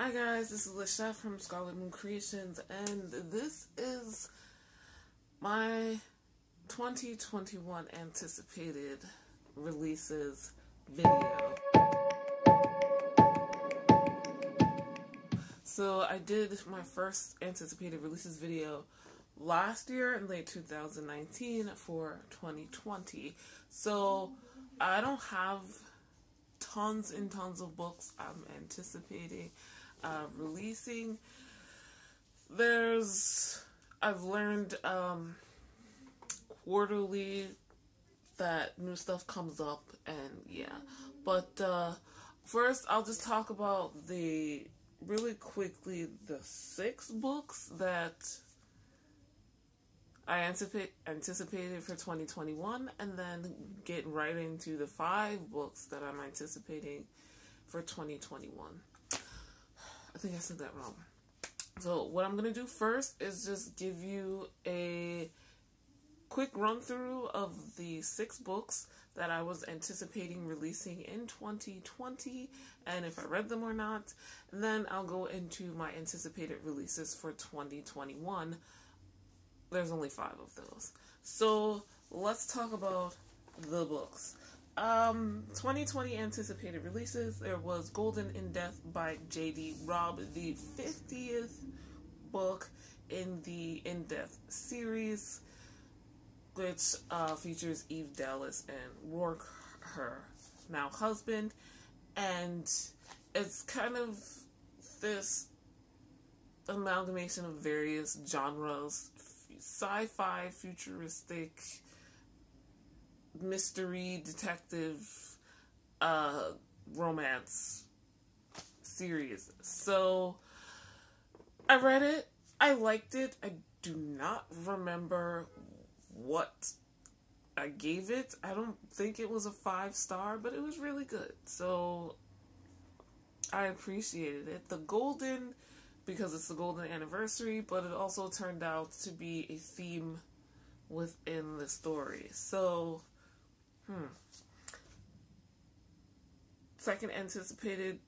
Hi guys, this is the chef from Scarlet Moon Creations, and this is my 2021 anticipated releases video. So I did my first anticipated releases video last year in late 2019 for 2020. So I don't have tons and tons of books I'm anticipating releasing. I've learned quarterly that new stuff comes up, and yeah. But first I'll just talk about really quickly the 6 books that I anticipated for 2021, and then get right into the 5 books that I'm anticipating for 2021. I think I said that wrong. So what I'm going to do first is just give you a quick run through of the 6 books that I was anticipating releasing in 2020, and if I read them or not. And then I'll go into my anticipated releases for 2021. There's only 5 of those. So let's talk about the books. 2020 anticipated releases. There was Golden in Death by J.D. Robb, the 50th book in the In Death series, which features Eve Dallas and Rourke, her now husband, and it's kind of this amalgamation of various genres: sci-fi, futuristic, mystery, detective, romance series. So I read it, I liked it. I do not remember what I gave it. I don't think it was a 5-star, but it was really good. So I appreciated it. The Golden, because it's the golden anniversary, but it also turned out to be a theme within the story. So, second anticipated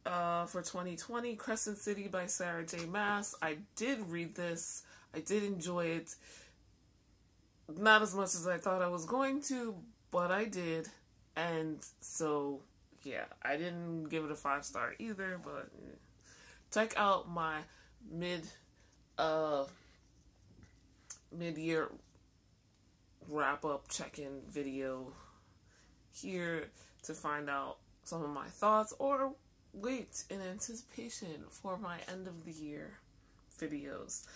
for 2020, Crescent City by Sarah J. Maas. I did read this. I did enjoy it. Not as much as I thought I was going to, but I did. And so, yeah, I didn't give it a 5-star either, but check out my mid-year wrap-up check-in video here to find out some of my thoughts, or wait in anticipation for my end-of-the-year videos.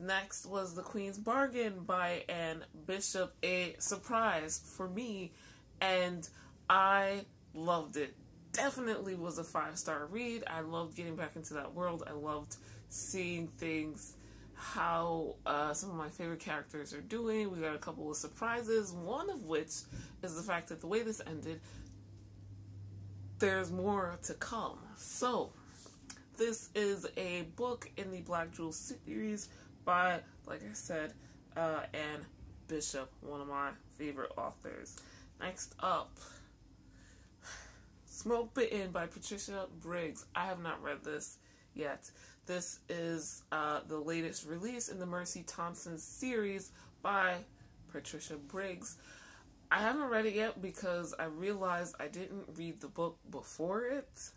Next was The Queen's Bargain by Anne Bishop, a surprise for me, and I loved it. Definitely was a 5-star read. I loved getting back into that world. I loved seeing things, how some of my favorite characters are doing. We got a couple of surprises, one of which is the fact that the way this ended, there's more to come. So this is a book in the Black Jewel series by, like I said, Anne Bishop, one of my favorite authors. Next up, Smoke Bitten by Patricia Briggs. I have not read this yet. This is the latest release in the Mercy Thompson series by Patricia Briggs. I haven't read it yet because I realized I didn't read the book before it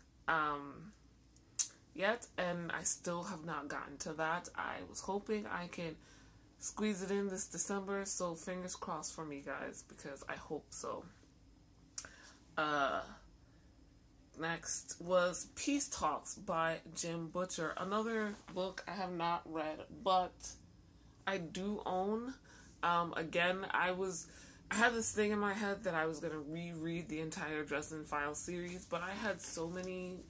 yet, and I still have not gotten to that. I was hoping I can squeeze it in this December, so fingers crossed for me, guys, because I hope so. Next was Peace Talks by Jim Butcher. Another book I have not read, but I do own. Again, I had this thing in my head that I was going to reread the entire Dresden Files series, but I had so many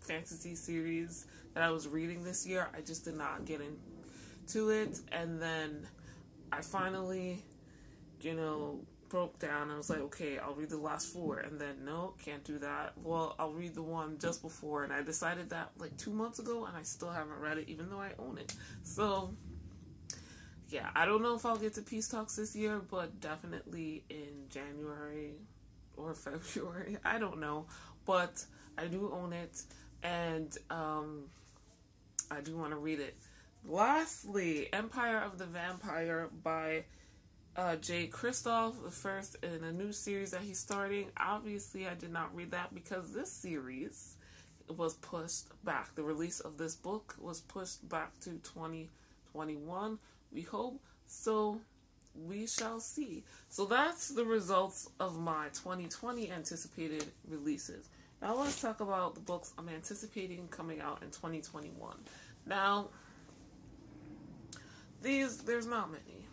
fantasy series that I was reading this year, I just did not get into it. And then I finally, broke down. I was like, okay, I'll read the last 4, and then no, can't do that. Well, I'll read the one just before, and I decided that like 2 months ago, and I still haven't read it, even though I own it. So yeah, I don't know if I'll get to Peace Talks this year, but definitely in January or February. I don't know, but I do own it. and I do want to read it. Lastly, Empire of the Vampire by Jay Kristoff, the first in a new series that he's starting. Obviously, I did not read that because this series was pushed back. The release of this book was pushed back to 2021. We hope so. We shall see. So that's the results of my 2020 anticipated releases. Now let's talk about the books I'm anticipating coming out in 2021. Now, there's not many,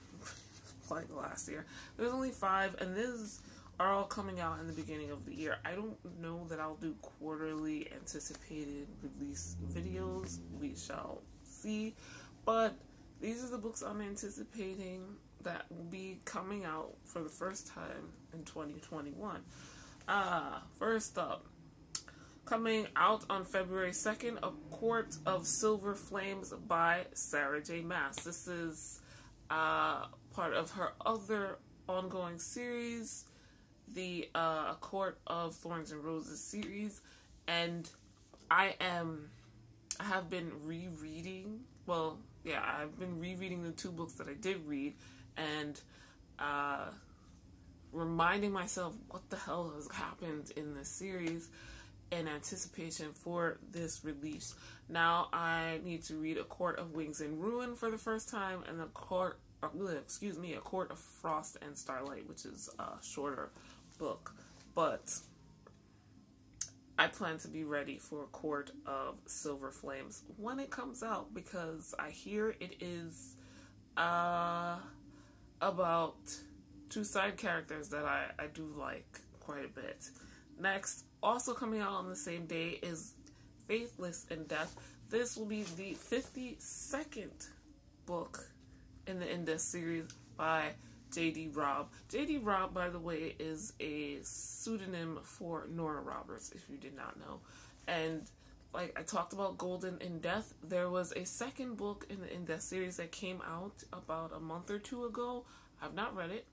like last year. There's only 5, and these are all coming out in the beginning of the year. I don't know that I'll do quarterly anticipated release videos. We shall see. But these are the books I'm anticipating that will be coming out for the first time in 2021. First up, coming out on February 2nd, A Court of Silver Flames by Sarah J. Maas. This is part of her other ongoing series, the A Court of Thorns and Roses series, and I have been rereading, I've been rereading the 2 books that I did read, and reminding myself what the hell has happened in this series in anticipation for this release. Now I need to read A Court of Wings and Ruin for the first time, and A Court of Frost and Starlight, which is a shorter book. But I plan to be ready for A Court of Silver Flames when it comes out, because I hear it is about 2 side characters that I do like quite a bit. Next, also coming out on the same day, is Faithless in Death. This will be the 52nd book in the Index series by J.D. Robb. J.D. Robb, by the way, is a pseudonym for Nora Roberts, if you did not know. And like I talked about Golden in Death, there was a second book in the Index series that came out about a month or 2 ago. I've not read it,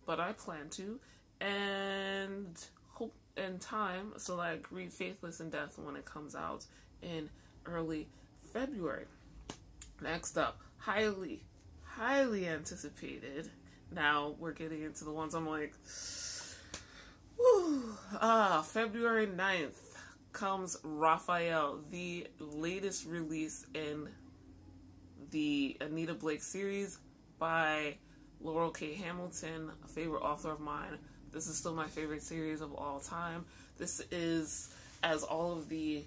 but I plan to, and hope in time, so like read Faithless in Death when it comes out in early February. Next up, highly anticipated. Now we're getting into the ones I'm like, whew. February 9th comes Raphael, the latest release in the Anita Blake series by Laurel K. Hamilton, a favorite author of mine. This is still my favorite series of all time. This is, as all of the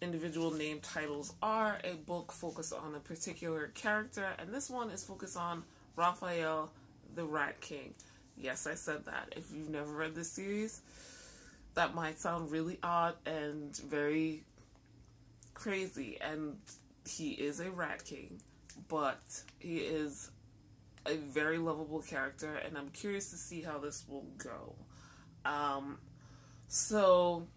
individual name titles are, a book focused on a particular character, and this one is focused on Raphael, the Rat King. Yes, I said that. If you've never read this series, that might sound really odd and very crazy, and he is a Rat King, but he is a very lovable character, and I'm curious to see how this will go. So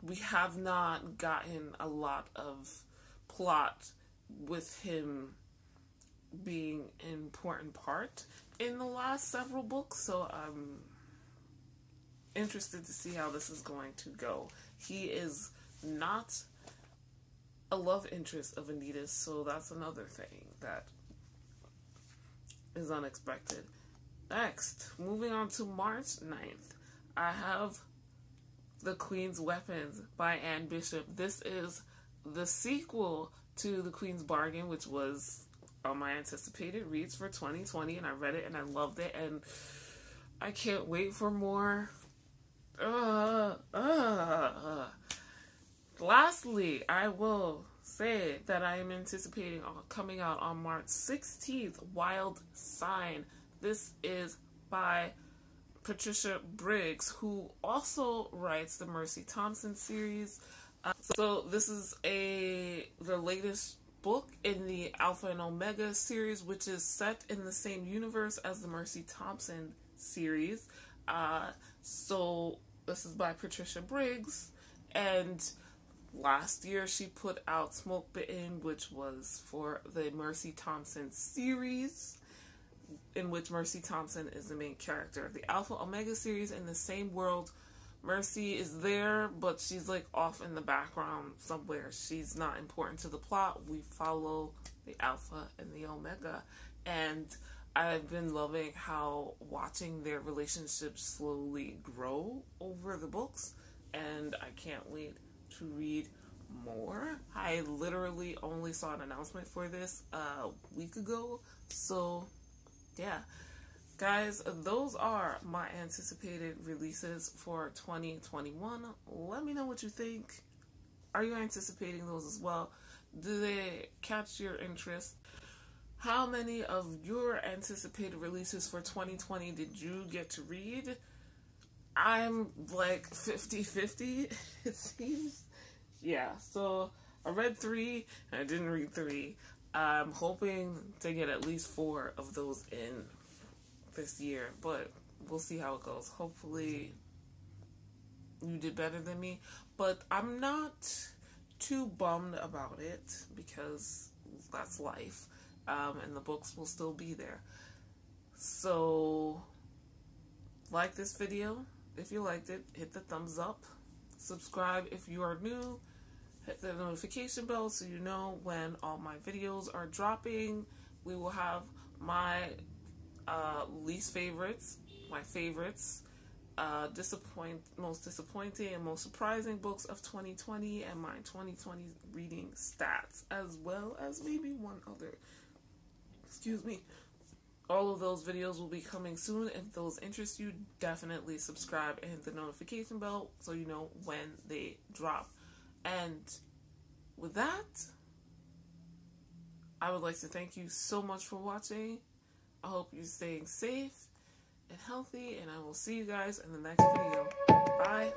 we have not gotten a lot of plot with him being an important part in the last several books, so I'm interested to see how this is going to go. He is not a love interest of Anita's, so that's another thing that is unexpected. Next, moving on to March 9th, I have The Queen's Weapons by Anne Bishop. This is the sequel to The Queen's Bargain, which was on my anticipated reads for 2020, and I read it and I loved it, and I can't wait for more. Lastly, I will say that I am anticipating coming out on March 16th, Wild Sign. This is by Patricia Briggs, who also writes the Mercy Thompson series. So this is the latest book in the Alpha and Omega series, which is set in the same universe as the Mercy Thompson series. So this is by Patricia Briggs, and last year she put out Smoke Bitten, which was for the Mercy Thompson series, in which Mercy Thompson is the main character. The Alpha Omega series in the same world Mercy is there, but she's like off in the background somewhere. She's not important to the plot. We follow the Alpha and the Omega, and I've been loving how watching their relationship slowly grow over the books, and I can't wait to read more. I literally only saw an announcement for this a week ago, so yeah. Guys, those are my anticipated releases for 2021. Let me know what you think. Are you anticipating those as well? Do they catch your interest? How many of your anticipated releases for 2020 did you get to read? I'm like 50-50, it seems. Yeah, so I read 3 and I didn't read 3. I'm hoping to get at least 4 of those in this year, but we'll see how it goes. Hopefully you did better than me, but I'm not too bummed about it because that's life, and the books will still be there. So like this video if you liked it, hit the thumbs up, subscribe if you are new, hit the notification bell so you know when all my videos are dropping. We will have my least favorites, my favorites, most disappointing and most surprising books of 2020, and my 2020 reading stats, as well as maybe one other. Excuse me. All of those videos will be coming soon. If those interest you, definitely subscribe and hit the notification bell so you know when they drop. And with that, I would like to thank you so much for watching. I hope you're staying safe and healthy, and I will see you guys in the next video. Bye.